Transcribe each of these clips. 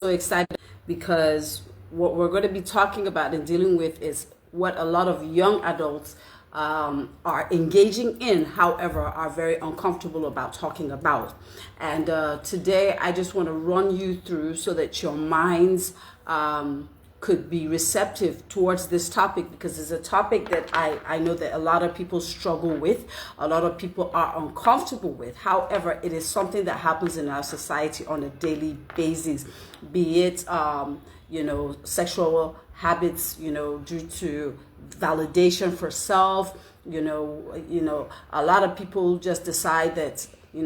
So excited because what we're going to be talking about and dealing with is what a lot of young adults are engaging in, however, are very uncomfortable about talking about. And today, I just want to run you through so that your minds could be receptive towards this topic, because it's a topic that I know that a lot of people struggle with, a lot of people are uncomfortable with. However, it is something that happens in our society on a daily basis, be it, sexual habits, due to validation for self, a lot of people just decide that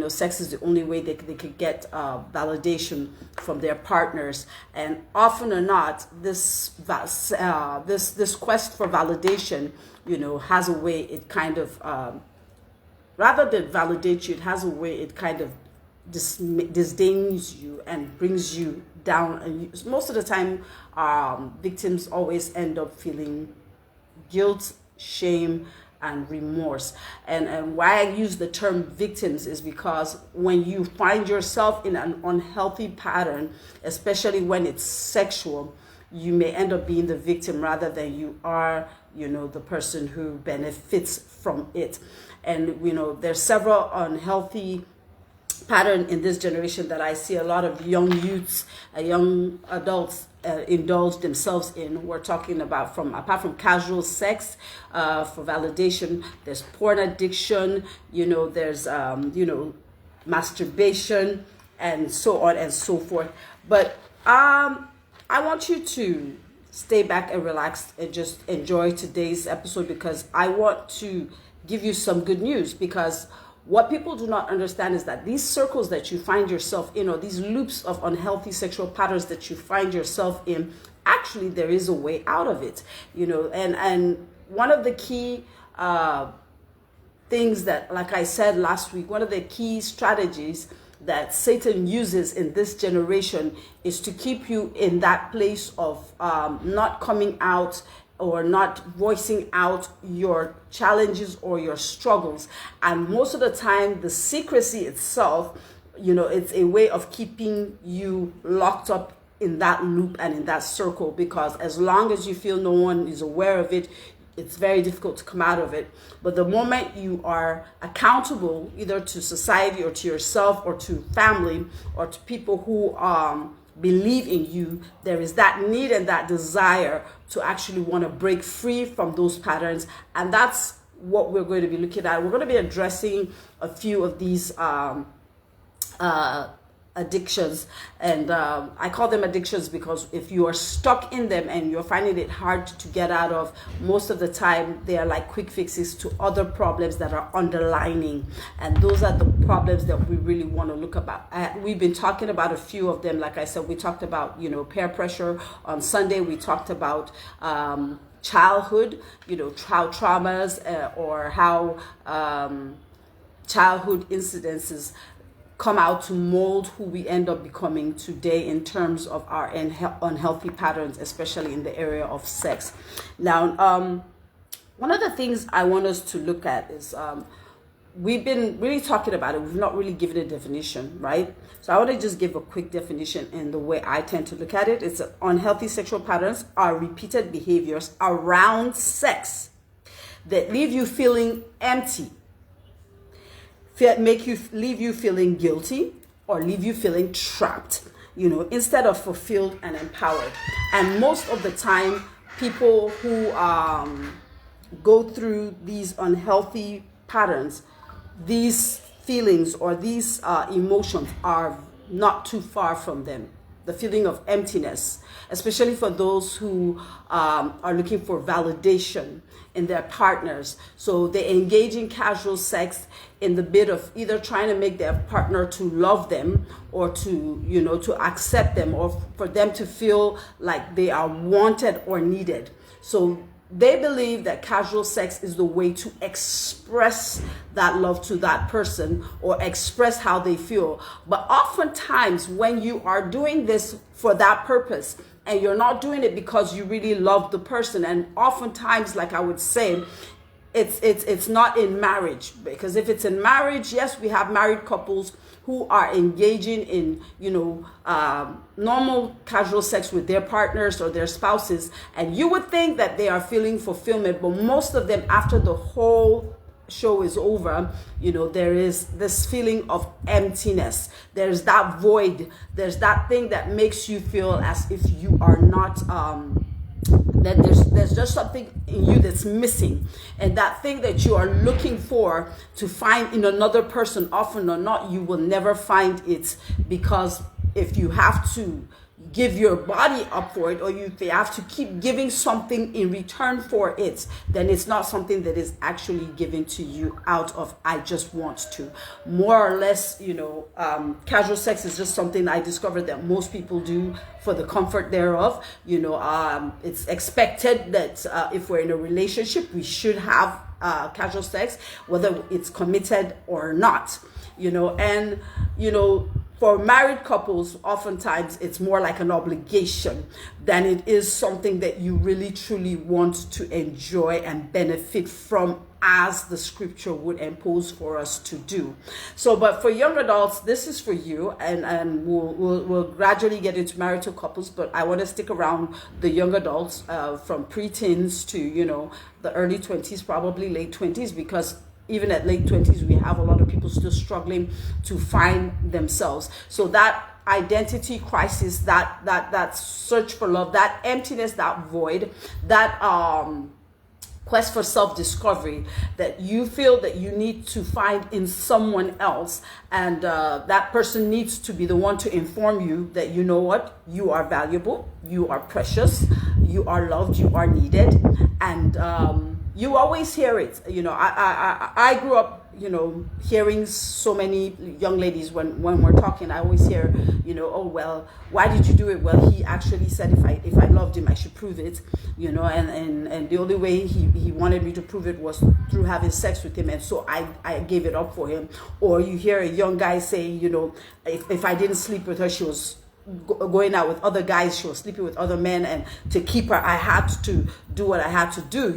sex is the only way they could get validation from their partners, and often or not, this quest for validation, has a way it kind of rather than validate you, it has a way it kind of disdains you and brings you down. And most of the time, victims always end up feeling guilt, shame, and remorse. And why I use the term victims is because when you find yourself in an unhealthy pattern, especially when it's sexual, you may end up being the victim rather than you are, the person who benefits from it. And, there's several unhealthy pattern in this generation that I see a lot of young youths, young adults indulge themselves in. We're talking about, apart from casual sex for validation, there's porn addiction, there's masturbation, and so on and so forth. But I want you to stay back and relax and just enjoy today's episode, because I want to give you some good news. Because what people do not understand is that these circles that you find yourself in, or these loops of unhealthy sexual patterns that you find yourself in, actually there is a way out of it, and one of the key things that, like I said last week, one of the key strategies that Satan uses in this generation is to keep you in that place of not coming out or not voicing out your challenges or your struggles. And most of the time, the secrecy itself, it's a way of keeping you locked up in that loop and in that circle, because as long as you feel no one is aware of it, it's very difficult to come out of it. But the moment you are accountable, either to society or to yourself or to family or to people who believe in you, there is that need and that desire to actually want to break free from those patterns. And that's what we're going to be looking at. We're going to be addressing a few of these addictions, and I call them addictions because if you are stuck in them and you're finding it hard to get out of, most of the time they are like quick fixes to other problems that are underlining, and those are the problems that we really want to look about. We've been talking about a few of them. Like I said, we talked about peer pressure on Sunday. We talked about childhood, child traumas, or how childhood incidences come out to mold who we end up becoming today in terms of our unhealthy patterns, especially in the area of sex. Now, one of the things I want us to look at is we've been really talking about it. We've not really given a definition, right? So I want to just give a quick definition in the way I tend to look at it. It's unhealthy sexual patterns are repeated behaviors around sex that leave you feeling empty, leave you feeling guilty, or leave you feeling trapped, instead of fulfilled and empowered. And most of the time, people who go through these unhealthy patterns, these feelings or these emotions are not too far from them. The feeling of emptiness, especially for those who are looking for validation in their partners. So they engage in casual sex in the bid of either trying to make their partner to love them, or to accept them, or for them to feel like they are wanted or needed. So they believe that casual sex is the way to express that love to that person or express how they feel. But oftentimes, when you are doing this for that purpose, and you're not doing it because you really love the person, and oftentimes, like I would say, it's not in marriage, because if it's in marriage, yes, we have married couples who are engaging in, normal casual sex with their partners or their spouses, and you would think that they are feeling fulfillment, but most of them, after the whole show is over, there is this feeling of emptiness. There's that void. There's that thing that makes you feel as if you are not, that there's just something in you that's missing, and that thing that you are looking for to find in another person, often or not, you will never find it, because if you have to give your body up for it, or you have to keep giving something in return for it, then it's not something that is actually given to you out of I just want to. More or less, casual sex is just something I discovered that most people do for the comfort thereof. It's expected that if we're in a relationship, we should have casual sex, whether it's committed or not. For married couples, oftentimes it's more like an obligation than it is something that you really truly want to enjoy and benefit from, as the scripture would impose for us to do. So, but for young adults, this is for you, and we'll gradually get into marital couples, but I want to stick around the young adults from preteens to, the early 20s, probably late 20s, because even at late 20s, we have a lot of people still struggling to find themselves. So that identity crisis, that search for love, that emptiness, that void, that quest for self-discovery that you feel that you need to find in someone else, and that person needs to be the one to inform you that, you know what, you are valuable, you are precious, you are loved, you are needed, and you always hear it. I grew up, hearing so many young ladies when we're talking, I always hear, oh, well, why did you do it? Well, he actually said if I loved him, I should prove it, and the only way he wanted me to prove it was through having sex with him, and so I gave it up for him. Or you hear a young guy say, if I didn't sleep with her, she was going out with other guys, she was sleeping with other men, and to keep her, I had to do what I had to do,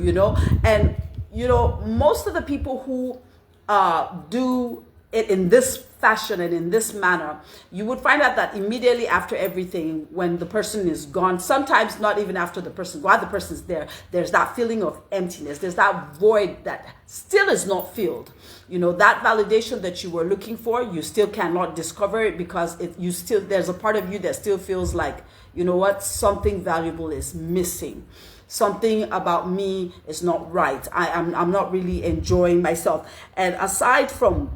and most of the people who do it in this fashion and in this manner, you would find out that immediately after everything, when the person is gone, sometimes not even after the person, while the person's there, there's that feeling of emptiness, there's that void that still is not filled. That validation that you were looking for, you still cannot discover it, because there's a part of you that still feels like, something valuable is missing. Something about me is not right. I'm not really enjoying myself. And aside from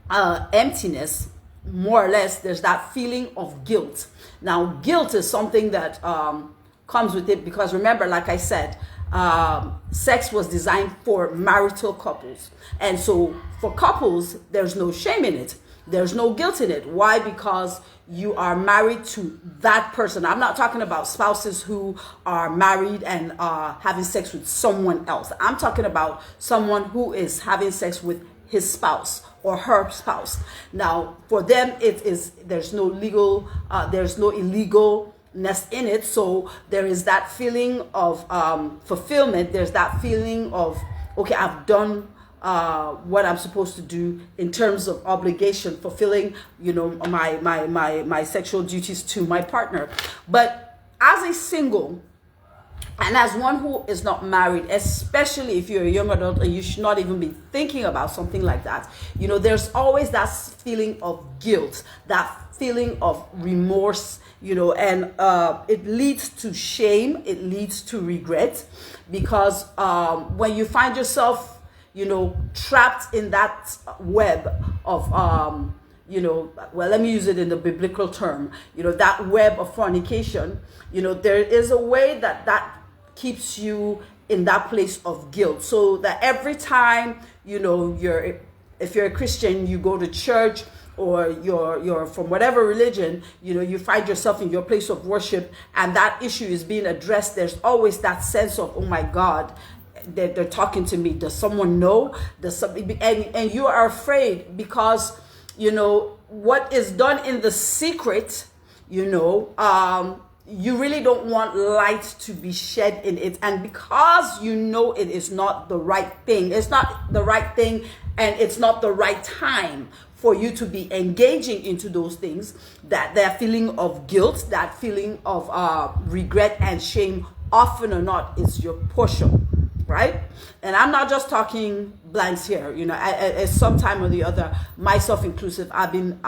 emptiness, more or less, there's that feeling of guilt. Now, guilt is something that comes with it, because remember, like I said, sex was designed for marital couples. And so for couples, there's no shame in it. There's no guilt in it. Why? Because you are married to that person. I'm not talking about spouses who are married and having sex with someone else. I'm talking about someone who is having sex with his spouse or her spouse. Now, for them, there's no illegalness in it. So there is that feeling of fulfillment. There's that feeling of, okay, I've done what I'm supposed to do in terms of obligation, fulfilling, my sexual duties to my partner. But as a single, and as one who is not married, especially if you're a young adult and you should not even be thinking about something like that, there's always that feeling of guilt, that feeling of remorse, and it leads to shame, it leads to regret, because when you find yourself trapped in that web of, well, let me use it in the biblical term, that web of fornication, there is a way that keeps you in that place of guilt. So that every time, if you're a Christian, you go to church, or you're from whatever religion, you find yourself in your place of worship, and that issue is being addressed, there's always that sense of, oh my God, they're talking to me. Does someone know? And you are afraid, because what is done in the secret, you really don't want light to be shed in it, and because it is not the right thing, and it's not the right time for you to be engaging into those things, that feeling of guilt, that feeling of regret and shame, often or not, is your portion, right? And I'm not just talking blanks here. You know, at some time or the other, myself inclusive, I've been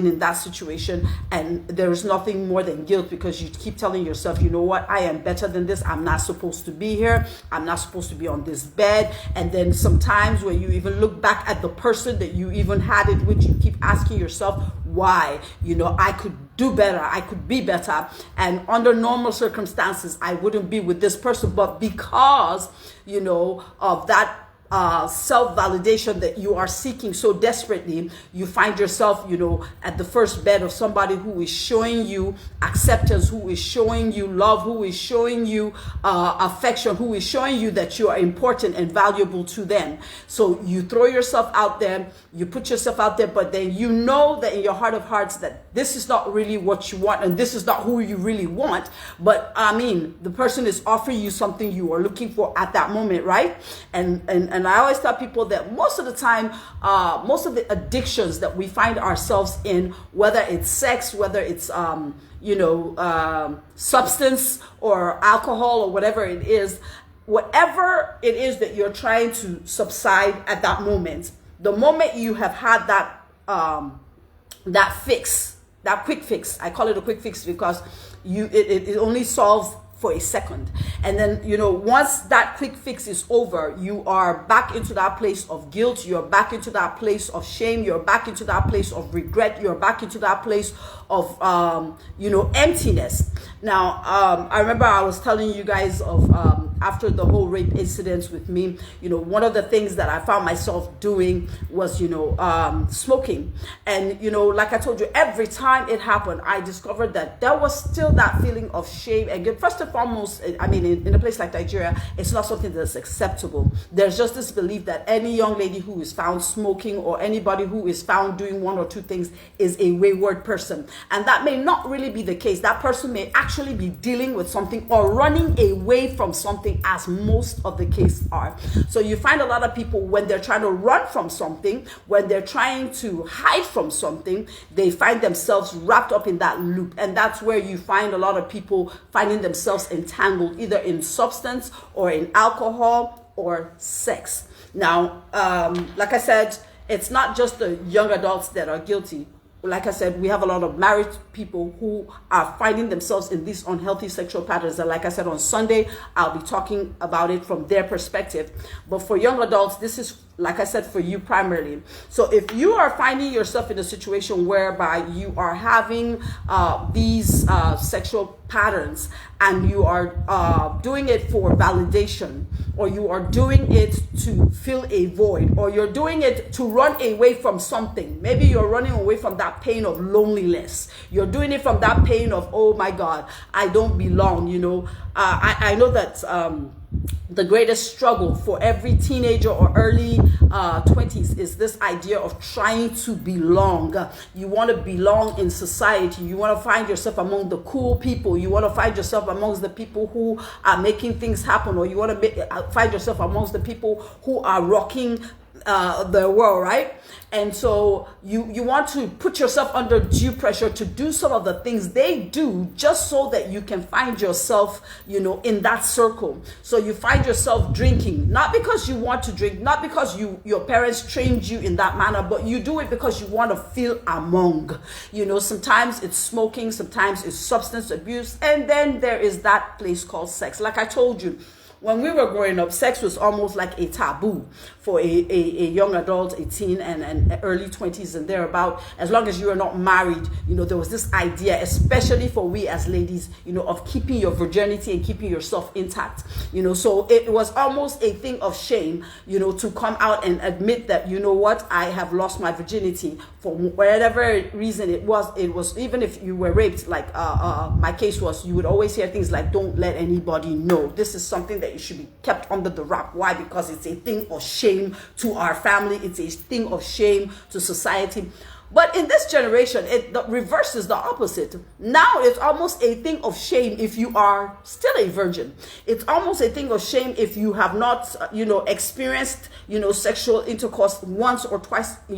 in that situation, and there is nothing more than guilt, because you keep telling yourself, you know what, I am better than this. I'm not supposed to be here. I'm not supposed to be on this bed. And then sometimes when you even look back at the person that you even had it with, you keep asking yourself, why? You know, I could do better. I could be better. And under normal circumstances, I wouldn't be with this person. But because, you know, of that self-validation that you are seeking so desperately, you find yourself, you know, at the first bed of somebody who is showing you acceptance, who is showing you love, who is showing you affection, who is showing you that you are important and valuable to them. So you throw yourself out there, you put yourself out there, but then you know that in your heart of hearts that this is not really what you want, and this is not who you really want. But I mean, the person is offering you something you are looking for at that moment, right? And I always tell people that most of the time, most of the addictions that we find ourselves in, whether it's sex, whether it's substance or alcohol or whatever it is that you're trying to subside at that moment, the moment you have had that fix, that quick fix, I call it a quick fix because it only solves for a second. And then, you know, once that quick fix is over, you are back into that place of guilt. You're back into that place of shame. You're back into that place of regret. You're back into that place of, emptiness. Now, I remember I was telling you guys of, after the whole rape incident with me, you know, one of the things that I found myself doing was, smoking. And, you know, like I told you, every time it happened, I discovered that there was still that feeling of shame and guilt. First and foremost, I mean, in a place like Nigeria, it's not something that's acceptable. There's just this belief that any young lady who is found smoking or anybody who is found doing one or two things is a wayward person. And that may not really be the case. That person may actually be dealing with something or running away from something, as most of the cases are. So you find a lot of people, when they're trying to run from something, when they're trying to hide from something, they find themselves wrapped up in that loop. And that's where you find a lot of people finding themselves entangled either in substance or in alcohol or sex. Now, like I said, it's not just the young adults that are guilty. Like I said, we have a lot of married people who are finding themselves in these unhealthy sexual patterns. And like I said, on Sunday, I'll be talking about it from their perspective. But for young adults, this is, like I said, for you primarily. So if you are finding yourself in a situation whereby you are having these sexual patterns, and you are doing it for validation, or you are doing it to fill a void, or you're doing it to run away from something. Maybe you're running away from that pain of loneliness. You're doing it from that pain of, oh my God, I don't belong. You know, I know that the greatest struggle for every teenager or early 20s is this idea of trying to belong. You want to belong in society. You want to find yourself among the cool people. You want to find yourself amongst the people who are making things happen, or you want to find yourself amongst the people who are rocking the world, right? And so you want to put yourself under due pressure to do some of the things they do, just so that you can find yourself, you know, in that circle. So you find yourself drinking, not because you want to drink, not because your parents trained you in that manner, but you do it because you want to feel among. You know, sometimes it's smoking, sometimes it's substance abuse, and then there is that place called sex. Like I told you, when we were growing up, sex was almost like a taboo for a young adult, a teen, and early 20s and thereabout. As long as you were not married, you know, there was this idea, especially for we as ladies, you know, of keeping your virginity and keeping yourself intact. You know, so it was almost a thing of shame, you know, to come out and admit that, you know what, I have lost my virginity for whatever reason it was, even if you were raped, like my case was, you would always hear things like, don't let anybody know. This is something that you should be kept under the wrap. Why? Because it's a thing of shame to our family. It's a thing of shame to society. But in this generation, the reverse is the opposite. Now it's almost a thing of shame if you are still a virgin. It's almost a thing of shame if you have not, experienced, sexual intercourse once or twice, in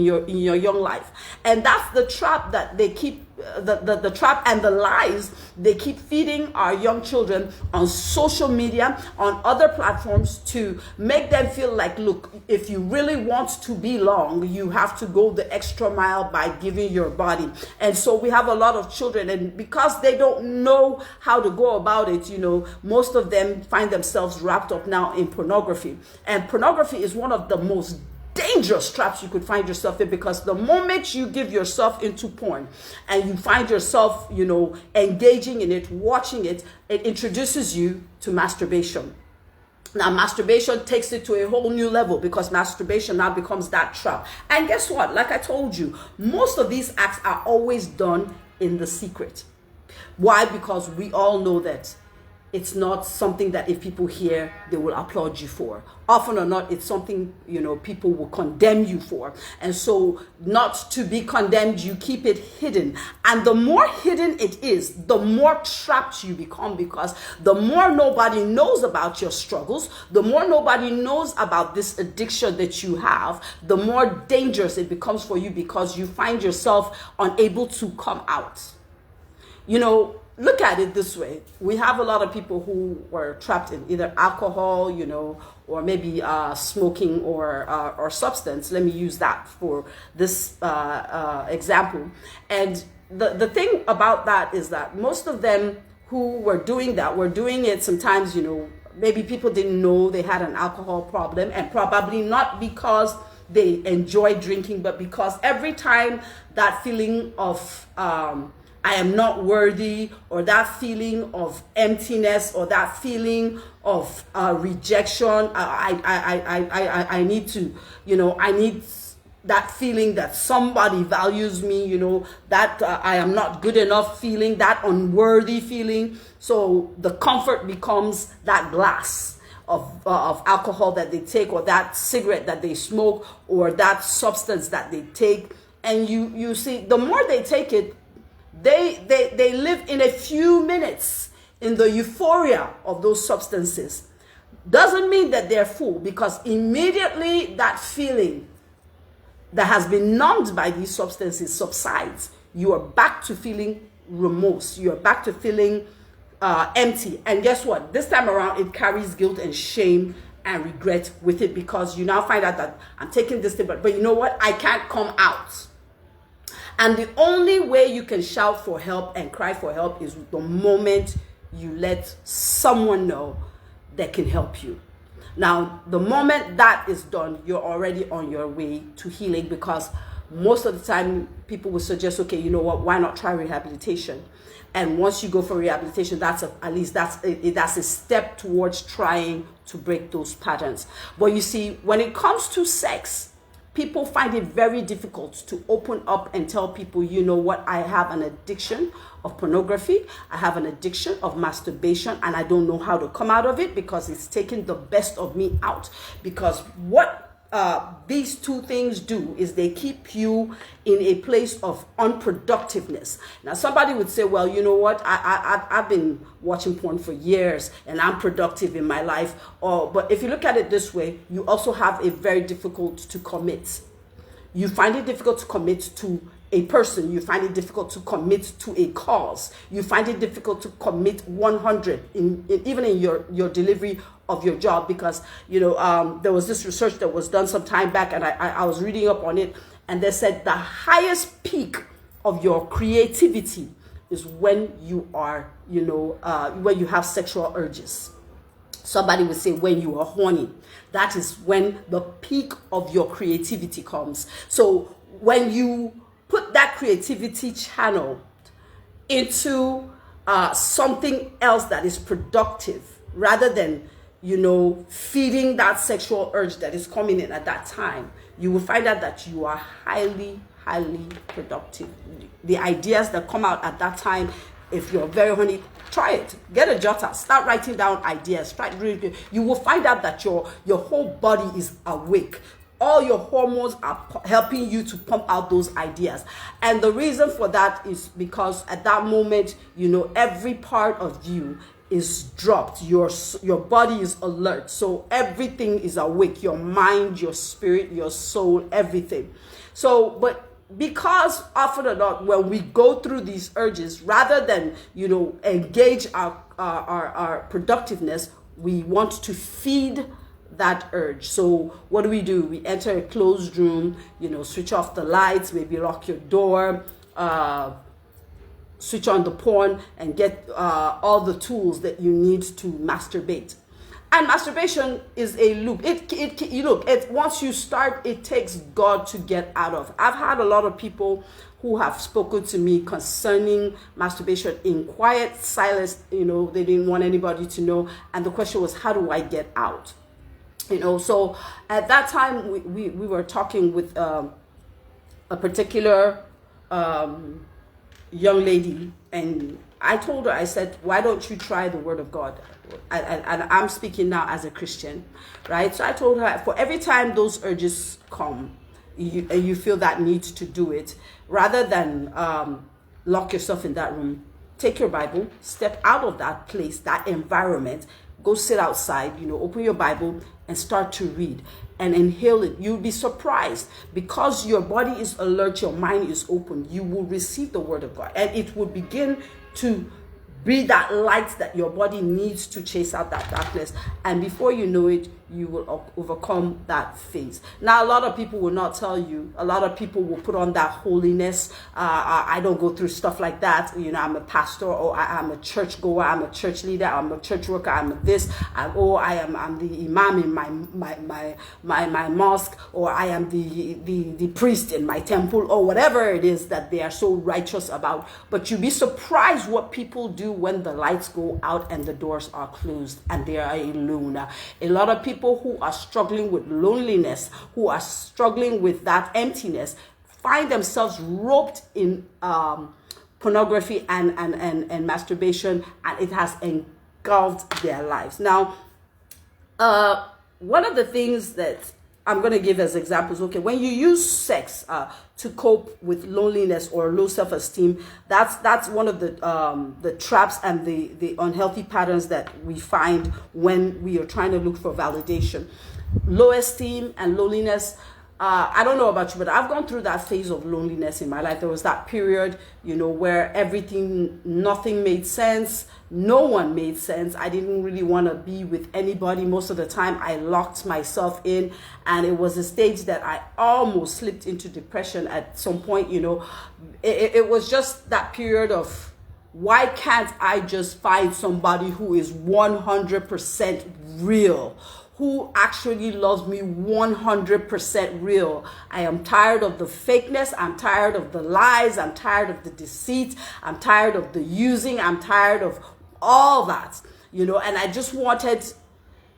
your young life. And that's the trap that they keep, the trap and the lies they keep feeding our young children on social media, on other platforms, to make them feel like, look, if you really want to belong, you have to go the extra mile by giving your body. And so we have a lot of children, and because they don't know how to go about it, most of them find themselves wrapped up now in pornography. And pornography is one of the most dangerous traps you could find yourself in, because the moment you give yourself into porn and you find yourself, engaging in it, watching it, it introduces you to masturbation. Now, masturbation takes it to a whole new level, because masturbation now becomes that trap. And guess what? Like I told you, most of these acts are always done in the secret. Why? Because we all know that it's not something that if people hear, they will applaud you for. Often or not, it's something, people will condemn you for. And so not to be condemned, you keep it hidden. And the more hidden it is, the more trapped you become, because the more nobody knows about your struggles, the more nobody knows about this addiction that you have, the more dangerous it becomes for you, because you find yourself unable to come out. Look at it this way. We have a lot of people who were trapped in either alcohol, or maybe smoking or substance. Let me use that for this example. And the thing about that is that most of them who were doing that were doing it sometimes, maybe people didn't know they had an alcohol problem, and probably not because they enjoy drinking, but because every time that feeling of I am not worthy, or that feeling of emptiness, or that feeling of rejection, I need to, I need that feeling that somebody values me, that I am not good enough feeling, that unworthy feeling. So the comfort becomes that glass of alcohol that they take, or that cigarette that they smoke, or that substance that they take. And you see, the more they take it, they live in a few minutes in the euphoria of those substances. Doesn't mean that they're full, because immediately that feeling that has been numbed by these substances subsides, you are back to feeling remorse. You are back to feeling empty. And guess what? This time around, it carries guilt and shame and regret with it, because you now find out that I'm taking this thing, but you know what? I can't come out. And the only way you can shout for help and cry for help is the moment you let someone know that can help you. Now, the moment that is done, you're already on your way to healing, because most of the time people will suggest, okay, you know what, why not try rehabilitation? And once you go for rehabilitation, that's a step towards trying to break those patterns. But you see, when it comes to sex, people find it very difficult to open up and tell people, you know what, I have an addiction of pornography, I have an addiction of masturbation, and I don't know how to come out of it, because it's taken the best of me out. Because what these two things do is they keep you in a place of unproductiveness. Now, somebody would say, well, you know what, I've been watching porn for years and I'm productive in my life. But if you look at it this way, you also have a very difficult to commit. You find it difficult to commit to a person. You find it difficult to commit to a cause. You find it difficult to commit 100 even in your delivery of your job, because there was this research that was done some time back, and I was reading up on it, and they said the highest peak of your creativity is when you are when you have sexual urges. Somebody would say when you are horny. That is when the peak of your creativity comes. So when you put that creativity channel into something else that is productive, rather than feeding that sexual urge that is coming in at that time, you will find out that you are highly productive. The ideas that come out at that time, if you're very horny, try it. Get a jotter. Start writing down ideas. You will find out that your whole body is awake. all your hormones are helping you to pump out those ideas. And the reason for that is because at that moment, every part of you is dropped. Your body is alert. So everything is awake. Your mind, your spirit, your soul, everything. So, but because often or not, when we go through these urges, rather than, engage our productiveness, we want to feed that urge. So what do? We enter a closed room, switch off the lights, maybe lock your door, switch on the porn, and get all the tools that you need to masturbate. And masturbation is a loop. Once you start, it takes God to get out of. I've had a lot of people who have spoken to me concerning masturbation in quiet silence. They didn't want anybody to know. And the question was, how do I get out? So at that time, we were talking with a particular young lady, and I told her, I said, why don't you try the word of God? And I'm speaking now as a Christian, right? So I told her, for every time those urges come, you feel that need to do it, rather than lock yourself in that room, take your Bible, step out of that place, that environment, go sit outside, open your Bible and start to read and inhale it. You'll be surprised, because your body is alert, your mind is open. You will receive the word of God, and it will begin to be that light that your body needs to chase out that darkness. And before you know it, you will overcome that phase. Now, a lot of people will not tell you. A lot of people will put on that holiness. I don't go through stuff like that. I'm a pastor, or I'm a church goer. I'm a church leader. I'm a church worker. I'm this. I'm the imam in my mosque, or I am the priest in my temple, or whatever it is that they are so righteous about. But you'll be surprised what people do when the lights go out and the doors are closed and they are alone. A lot of people who are struggling with loneliness, who are struggling with that emptiness, find themselves roped in pornography and masturbation, and it has engulfed their lives. Now, one of the things that I'm going to give as examples, when you use sex to cope with loneliness or low self-esteem, that's one of the traps and the unhealthy patterns that we find when we are trying to look for validation. Low esteem and loneliness. I don't know about you, but I've gone through that phase of loneliness in my life. There was that period, where nothing made sense. No one made sense. I didn't really want to be with anybody. Most of the time, I locked myself in, and it was a stage that I almost slipped into depression at some point. It was just that period of, why can't I just find somebody who is 100% real? Who actually loves me 100% real. I am tired of the fakeness. I'm tired of the lies. I'm tired of the deceit. I'm tired of the using. I'm tired of all that, and I just wanted,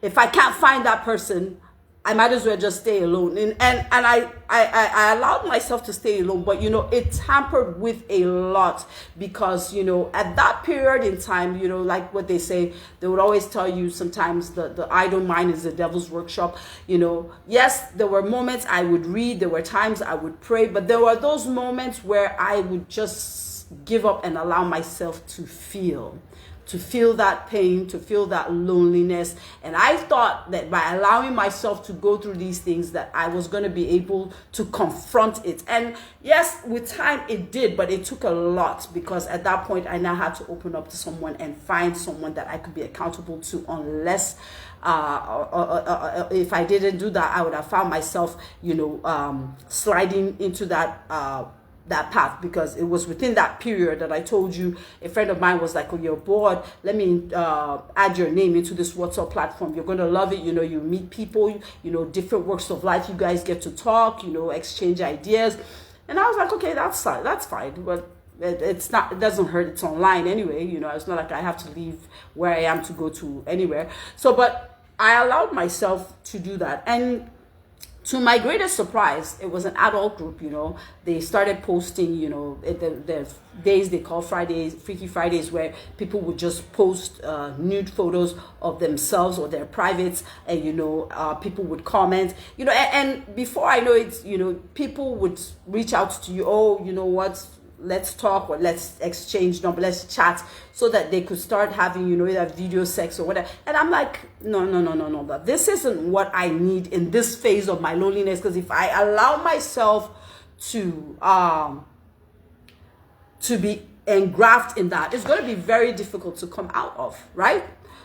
if I can't find that person, I might as well just stay alone. And I allowed myself to stay alone, but it tampered with a lot, because at that period in time, like what they say, they would always tell you sometimes the idle mind is the devil's workshop. Yes, there were moments I would read, there were times I would pray, but there were those moments where I would just give up and allow myself to feel that pain, to feel that loneliness. And I thought that by allowing myself to go through these things, that I was going to be able to confront it. And yes, with time it did, but it took a lot, because at that point I now had to open up to someone and find someone that I could be accountable to. Unless if I didn't do that, I would have found myself, sliding into that path, because it was within that period that I told you a friend of mine was like, oh, you're bored, let me add your name into this WhatsApp platform. You're going to love it. You meet people, different walks of life. You guys get to talk, exchange ideas. And I was like, okay, that's fine. But it doesn't hurt. It's online anyway. It's not like I have to leave where I am to go to anywhere. So, but I allowed myself to do that. And To my greatest surprise, it was an adult group. They started posting, the days they call Fridays, Freaky Fridays, where people would just post nude photos of themselves or their privates, and people would comment, and before I know it, people would reach out to you. Oh, you know what, let's talk, or let's exchange number, let's chat, so that they could start having, either video sex or whatever. And I'm like, no, but this isn't what I need in this phase of my loneliness. Because if I allow myself to be engrafted in that, it's going to be very difficult to come out of, right?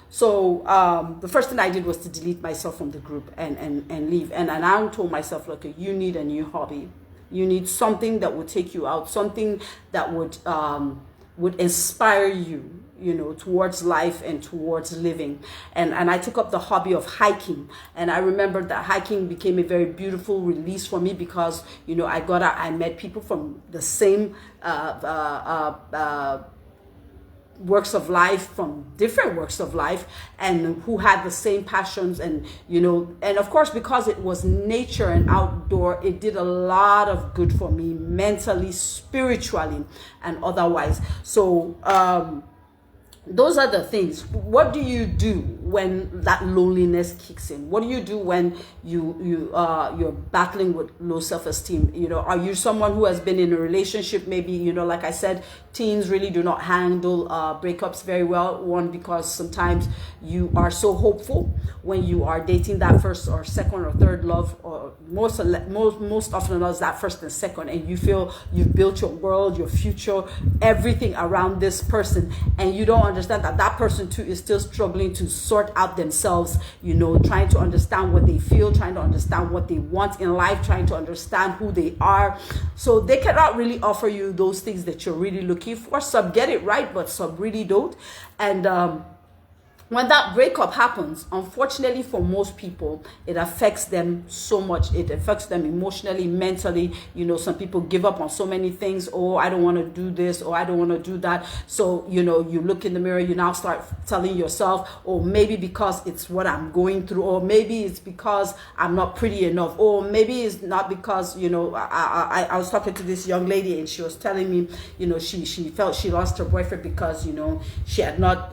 So the first thing I did was to delete myself from the group and leave. And I told myself, look, you need a new hobby. You need something that would take you out, something that would inspire you, towards life and towards living. And I took up the hobby of hiking. And I remember that hiking became a very beautiful release for me, because, I got out, I met people from the same works of life, from different works of life, and who had the same passions. And and of course, because it was nature and outdoor, it did a lot of good for me, mentally, spiritually, and otherwise. So those are the things. What do you do when that loneliness kicks in? What do you do when you're battling with low self-esteem? Are you someone who has been in a relationship? Maybe, like I said, teens really do not handle breakups very well. One, because sometimes you are so hopeful when you are dating that first or second or third love, or most often it's that first and second, and you feel you've built your world, your future, everything around this person, and you don't understand that person too is still struggling to sort out themselves, trying to understand what they feel, trying to understand what they want in life, trying to understand who they are. So they cannot really offer you those things that you're really looking for. Some get it right, but some really don't. And when that breakup happens, unfortunately for most people, it affects them so much. It affects them emotionally, mentally. Some people give up on so many things. Oh, I don't want to do this, or I don't want to do that. So, you look in the mirror, you now start telling yourself, oh, maybe because it's what I'm going through, or maybe it's because I'm not pretty enough, or maybe it's not because, I was talking to this young lady, and she was telling me, she felt she lost her boyfriend because, she had not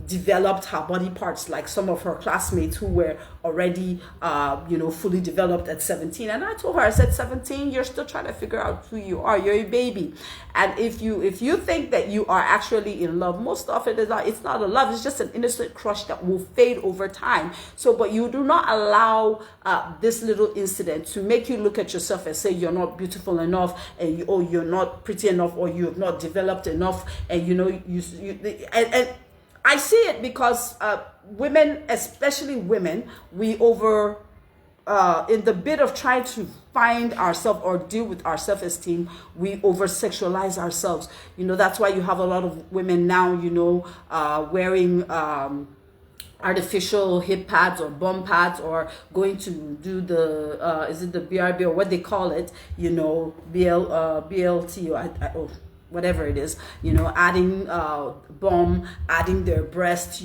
developed her body parts like some of her classmates who were already fully developed at 17. And I told her, I said, 17, you're still trying to figure out who you are. You're a baby. And if you think that you are actually in love, most of it is not. It's not a love. It's just an innocent crush that will fade over time. So, but you do not allow this little incident to make you look at yourself and say you're not beautiful enough, and you're not pretty enough, or you have not developed enough, and and I see it because women, especially women, we in the bit of trying to find ourselves or deal with our self-esteem, we over-sexualize ourselves. That's why you have a lot of women now, wearing artificial hip pads or bum pads, or going to do the, is it the BRB or what they call it, BLT, or whatever it is, adding bum, adding their breast,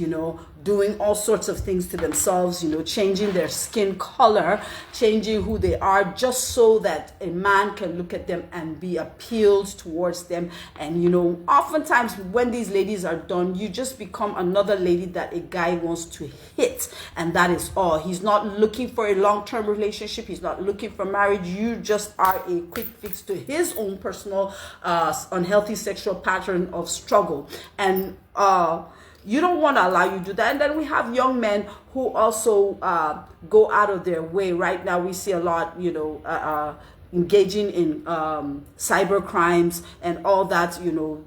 doing all sorts of things to themselves, changing their skin color, changing who they are, just so that a man can look at them and be appealed towards them. And, oftentimes when these ladies are done, you just become another lady that a guy wants to hit. And that is all. He's not looking for a long-term relationship. He's not looking for marriage. You just are a quick fix to his own personal unhealthy sexual pattern of struggle. And you don't want to allow you to do that. And then we have young men who also go out of their way. Right now we see a lot, engaging in cyber crimes and all that,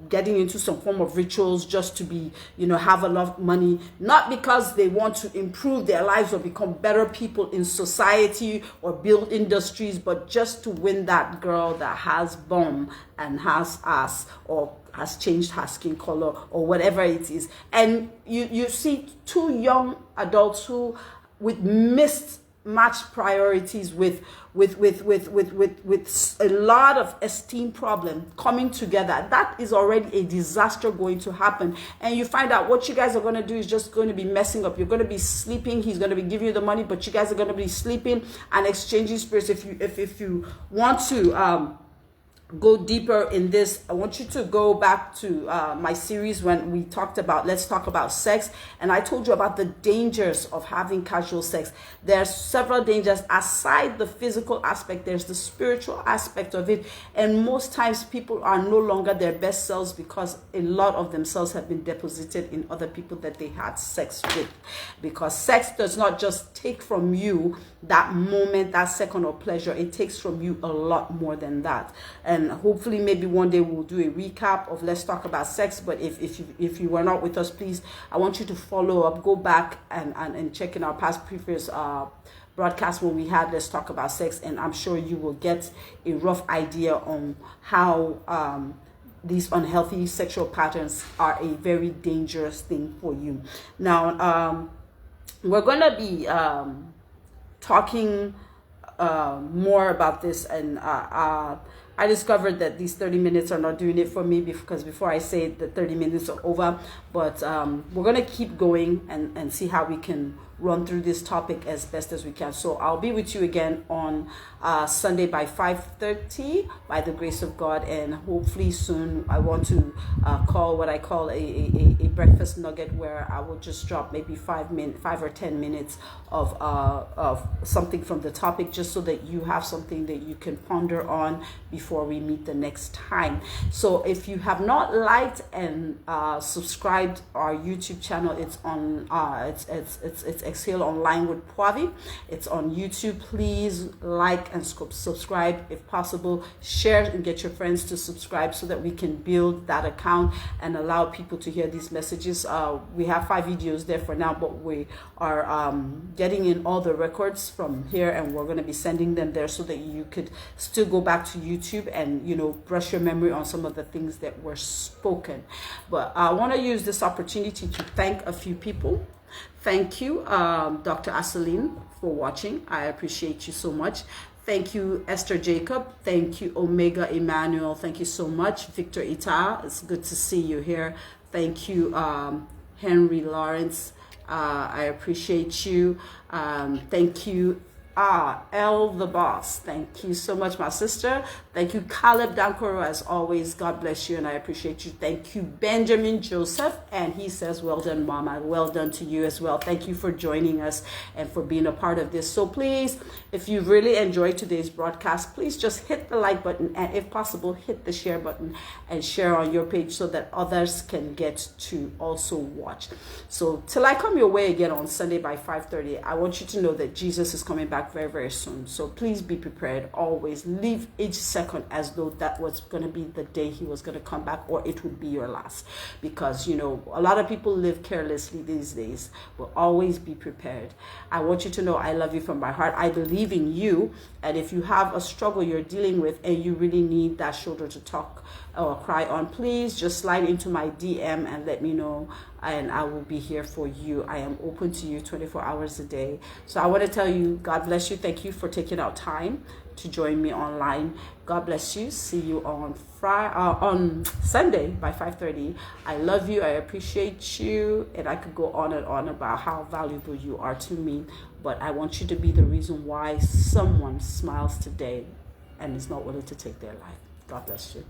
getting into some form of rituals just to be, have a lot of money, not because they want to improve their lives or become better people in society or build industries, but just to win that girl that has bum and has ass, or has changed her skin color, or whatever it is. And you see two young adults who with missed match priorities with a lot of esteem problem coming together, that is already a disaster going to happen. And you find out what you guys are going to do is just going to be messing up. You're going to be sleeping, he's going to be giving you the money, but you guys are going to be sleeping and exchanging spirits. If you want to go deeper in this, I want you to go back to my series when we talked about Let's Talk About Sex, and I told you about the dangers of having casual sex. There's several dangers aside the physical aspect. There's the spiritual aspect of it, and most times people are no longer their best selves because a lot of themselves have been deposited in other people that they had sex with. Because sex does not just take from you that moment, that second of pleasure. It takes from you a lot more than that. And hopefully maybe one day we'll do a recap of Let's Talk About Sex. But if you were not with us, please, I want you to follow up, go back and check in our past previous broadcast when we had Let's Talk About Sex, and I'm sure you will get a rough idea on how these unhealthy sexual patterns are a very dangerous thing for you. Now, we're going to be talking more about this, and I discovered that these 30 minutes are not doing it for me, because before I say the 30 minutes are over, but we're going to keep going and see how we can run through this topic as best as we can. So I'll be with you again on Sunday by 5:30 by the grace of God, and hopefully soon I want to call what I call a breakfast nugget, where I will just drop maybe 5 or 10 minutes of something from the topic, just so that you have something that you can ponder on before we meet the next time. So if you have not liked and subscribed our YouTube channel, it's on it's EX-HALE Online with Poavi. It's on YouTube. Please like and subscribe if possible. Share and get your friends to subscribe so that we can build that account and allow people to hear these messages. We have 5 videos there for now, but we are getting in all the records from here, and we're going to be sending them there so that you could still go back to YouTube and, you know, brush your memory on some of the things that were spoken. But I want to use this opportunity to thank a few people. Thank you, Dr. Aseline, for watching. I appreciate you so much. Thank you, Esther Jacob. Thank you, Omega Emmanuel. Thank you so much. Victor Ita, it's good to see you here. Thank you, Henry Lawrence. I appreciate you. Thank you, L the boss. Thank you so much, my sister. Thank you, Caleb Dankoro, as always. God bless you, and I appreciate you. Thank you, Benjamin Joseph, and he says, well done, Mama. Well done to you as well. Thank you for joining us and for being a part of this. So please, if you really enjoyed today's broadcast, please just hit the like button, and if possible, hit the share button and share on your page so that others can get to also watch. So till I come your way again on Sunday by 5:30, I want you to know that Jesus is coming back very, very soon. So please be prepared. Always live each second as though that was going to be the day he was going to come back, or it would be your last. Because, you know, a lot of people live carelessly these days, but always be prepared. I want you to know I love you from my heart. I believe in you, and if you have a struggle you're dealing with and you really need that shoulder to talk or cry on, please just slide into my DM and let me know, and I will be here for you. I am open to you 24 hours a day. So I want to tell you, God bless you. Thank you for taking out time to join me online. God bless you. See you on on Sunday by 5:30. I love you. I appreciate you, and I could go on and on about how valuable you are to me, but I want you to be the reason why someone smiles today and is not willing to take their life. God bless you.